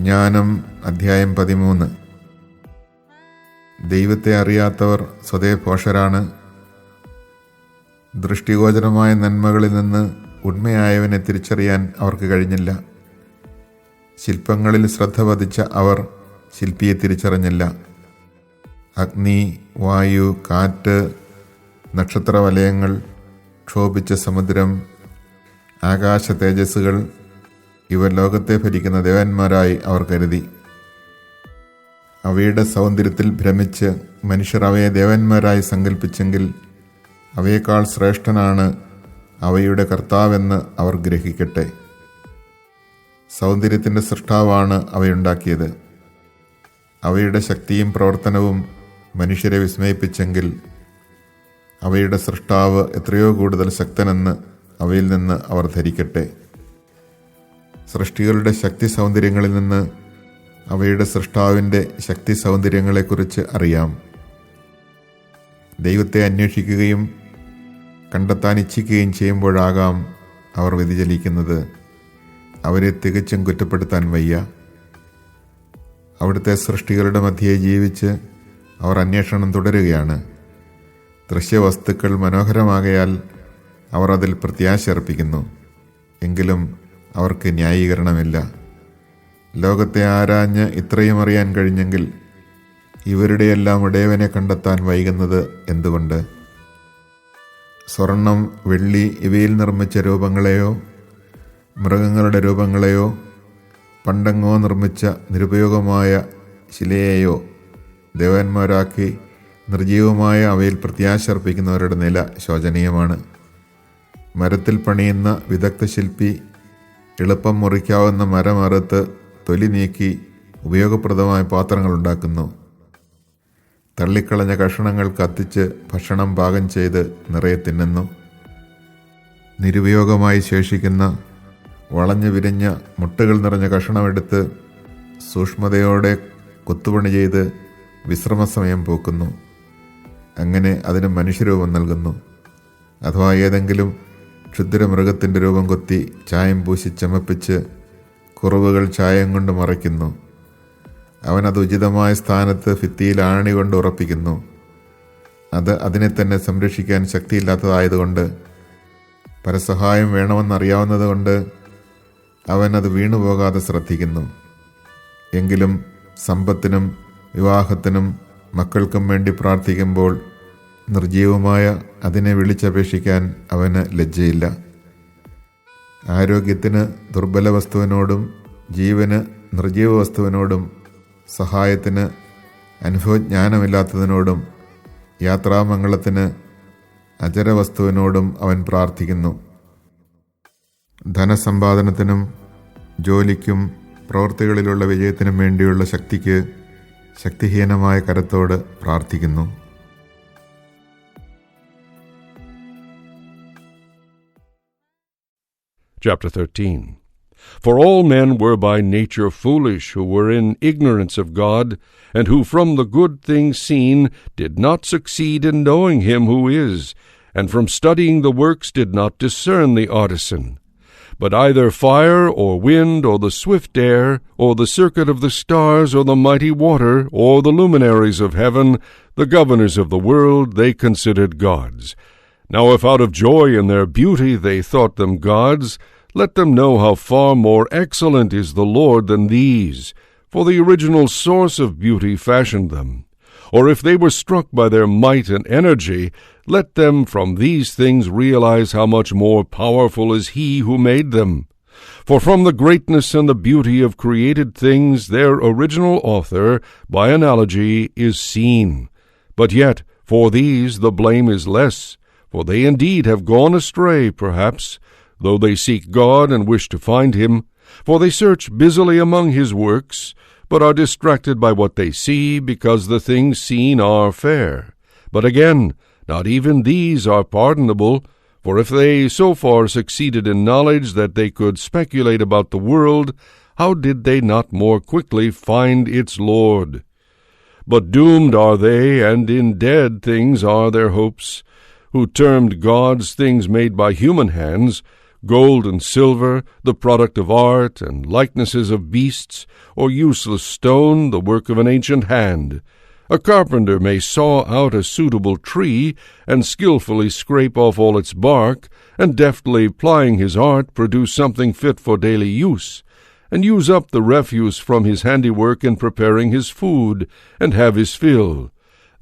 ജ്ഞാനം അധ്യായം 13. ദൈവത്തെ അറിയാത്തവർ സ്വതേ ഭോഷരാണ്. ദൃഷ്ടിഗോചരമായ നന്മകളിൽ നിന്ന് ഉണ്മയായവനെ തിരിച്ചറിയാൻ അവർക്ക് കഴിഞ്ഞില്ല. ശില്പങ്ങളിൽ ശ്രദ്ധ പതിച്ച അവർ ശില്പിയെ തിരിച്ചറിഞ്ഞില്ല. അഗ്നി, വായു, കാറ്റ്, നക്ഷത്രവലയങ്ങൾ, ക്ഷോഭിച്ച സമുദ്രം, ആകാശ തേജസ്സുകൾ ഇവ ലോകത്തെ ഭരിക്കുന്ന ദേവന്മാരായി അവർ കരുതി. അവയുടെ സൗന്ദര്യത്തിൽ ഭ്രമിച്ച് മനുഷ്യർ അവയെ ദേവന്മാരായി സങ്കല്പിച്ചെങ്കിൽ അവയേക്കാൾ ശ്രേഷ്ഠനാണ് അവയുടെ കർത്താവെന്ന് അവർ ഗ്രഹിക്കട്ടെ. സൗന്ദര്യത്തിൻ്റെ സൃഷ്ടാവാണ് അവയുണ്ടാക്കിയത്. അവയുടെ ശക്തിയും പ്രവർത്തനവും മനുഷ്യരെ വിസ്മയിപ്പിച്ചെങ്കിൽ അവയുടെ സൃഷ്ടാവ് എത്രയോ കൂടുതൽ ശക്തനെന്ന് അവയിൽ നിന്ന് അവർ ധരിക്കട്ടെ. സൃഷ്ടികളുടെ ശക്തി സൗന്ദര്യങ്ങളിൽ നിന്ന് അവയുടെ സൃഷ്ടാവിൻ്റെ ശക്തി സൗന്ദര്യങ്ങളെക്കുറിച്ച് അറിയാം. ദൈവത്തെ അന്വേഷിക്കുകയും കണ്ടെത്താൻ ഇച്ഛിക്കുകയും ചെയ്യുമ്പോഴാകാം അവർ വ്യതിചലിക്കുന്നത്. അവരെ തികച്ചും കുറ്റപ്പെടുത്താൻ വയ്യ. അവിടുത്തെ സൃഷ്ടികളുടെ മധ്യേ ജീവിച്ച് അവർ അന്വേഷണം തുടരുകയാണ്. ദൃശ്യവസ്തുക്കൾ മനോഹരമാകയാൽ അവർ അതിൽ പ്രത്യാശ അർപ്പിക്കുന്നു. എങ്കിലും അവർക്ക് ന്യായീകരണമില്ല. ലോകത്തെ ആരാഞ്ഞ് ഇത്രയും അറിയാൻ കഴിഞ്ഞെങ്കിൽ ഇവരുടെയെല്ലാം ഉടയവനെ കണ്ടെത്താൻ വൈകുന്നത് എന്തുകൊണ്ട്? സ്വർണം, വെള്ളി ഇവയിൽ നിർമ്മിച്ച രൂപങ്ങളെയോ മൃഗങ്ങളുടെ രൂപങ്ങളെയോ പണ്ടെങ്ങോ നിർമ്മിച്ച നിരുപയോഗമായ ശിലയെയോ ദേവന്മാരാക്കി നിർജീവമായ അവയിൽ പ്രത്യാശ അർപ്പിക്കുന്നവരുടെ നില ശോചനീയമാണ്. മരത്തിൽ പണിയുന്ന വിദഗ്ധ ശില്പി എളുപ്പം മുറിക്കാവുന്ന മരം അറുത്ത് തൊലി നീക്കി ഉപയോഗപ്രദമായ പാത്രങ്ങൾ ഉണ്ടാക്കുന്നു. തള്ളിക്കളഞ്ഞ കഷണങ്ങൾ കത്തിച്ച് ഭക്ഷണം പാകം ചെയ്ത് നിറയെ തിന്നുന്നു. നിരുപയോഗമായി ശേഷിക്കുന്ന വളഞ്ഞു വിരിഞ്ഞ മുട്ടുകൾ നിറഞ്ഞ കഷണമെടുത്ത് സൂക്ഷ്മതയോടെ കൊത്തുപണി ചെയ്ത് വിശ്രമസമയം പോക്കുന്നു. അങ്ങനെ അതിന് മനുഷ്യരൂപം നൽകുന്നു. അഥവാ ഏതെങ്കിലും ക്ഷുദ്രമൃഗത്തിൻ്റെ രൂപം കൊത്തി ചായം പൂശി ചമപ്പിച്ച് കുറവുകൾ ചായം കൊണ്ട് മറയ്ക്കുന്നു. അവനത് ഉചിതമായ സ്ഥാനത്ത് ഭിത്തിയിൽ ആണി കൊണ്ട് ഉറപ്പിക്കുന്നു. അത് അതിനെ തന്നെ സംരക്ഷിക്കാൻ ശക്തിയില്ലാത്തതായതുകൊണ്ട് പരസഹായം വേണമെന്നറിയാവുന്നതുകൊണ്ട് അവനത് വീണുപോകാതെ ശ്രദ്ധിക്കുന്നു. എങ്കിലും സമ്പത്തിനും വിവാഹത്തിനും മക്കൾക്കും വേണ്ടി പ്രാർത്ഥിക്കുമ്പോൾ നിർജീവമായ അതിനെ വിളിച്ചപേക്ഷിക്കാൻ അവന് ലജ്ജയില്ല. ആരോഗ്യത്തിന് ദുർബല വസ്തുവിനോടും ജീവന് നിർജീവ വസ്തുവിനോടും സഹായത്തിന് അനുഭവജ്ഞാനമില്ലാത്തതിനോടും യാത്രാമംഗളത്തിന് അചരവസ്തുവിനോടും അവൻ പ്രാർത്ഥിക്കുന്നു. ധനസമ്പാദനത്തിനും ജോലിക്കും പ്രവൃത്തികളിലുള്ള വിജയത്തിനും വേണ്ടിയുള്ള ശക്തിക്ക് ശക്തിഹീനമായ കരത്തോട് പ്രാർത്ഥിക്കുന്നു. Chapter 13. For all men were by nature foolish, who were in ignorance of God, and who from the good things seen did not succeed in knowing him who is, and from studying the works did not discern the artisan. But either fire, or wind, or the swift air, or the circuit of the stars, or the mighty water, or the luminaries of heaven, the governors of the world, they considered gods. Now if out of joy in their beauty they thought them gods, let them know how far more excellent is the Lord than these, for the original source of beauty fashioned them. Or if they were struck by their might and energy, let them from these things realize how much more powerful is He who made them. For from the greatness and the beauty of created things their original author, by analogy, is seen. But yet for these the blame is less, for they indeed have gone astray, perhaps, though they seek God and wish to find him, for they search busily among his works, but are distracted by what they see, because the things seen are fair. But again, not even these are pardonable, for if they so far succeeded in knowledge that they could speculate about the world, how did they not more quickly find its Lord? But doomed are they, and in dead things are their hopes, who termed God's things made by human hands gold and silver, the product of art, and likenesses of beasts, or useless stone, the work of an ancient hand. A carpenter may saw out a suitable tree, and skillfully scrape off all its bark, and deftly plying his art produce something fit for daily use, and use up the refuse from his handiwork in preparing his food, and have his fill.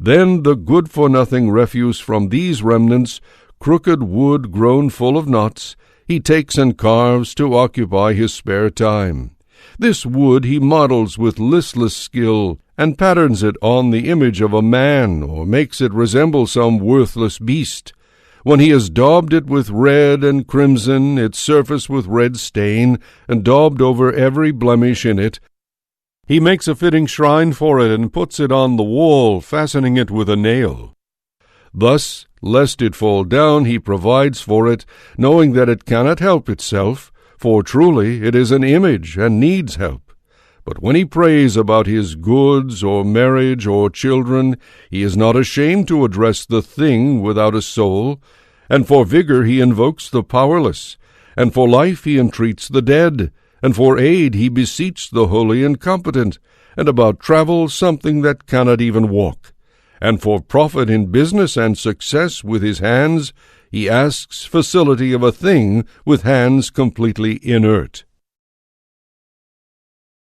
Then the good-for-nothing refuse from these remnants, crooked wood grown full of knots, he takes and carves to occupy his spare time. This wood he models with listless skill, and patterns it on the image of a man, or makes it resemble some worthless beast. When he has daubed it with red and crimson, its surface with red stain, and daubed over every blemish in it, he makes a fitting shrine for it, and puts it on the wall, fastening it with a nail. Thus, lest it fall down, he provides for it, knowing that it cannot help itself, for truly it is an image, and needs help. But when he prays about his goods, or marriage, or children, he is not ashamed to address the thing without a soul, and for vigor he invokes the powerless, and for life he entreats the dead, and for aid he beseeches the holy and competent, and about travel something that cannot even walk. And for profit in business and success with his hands, he asks facility of a thing with hands completely inert.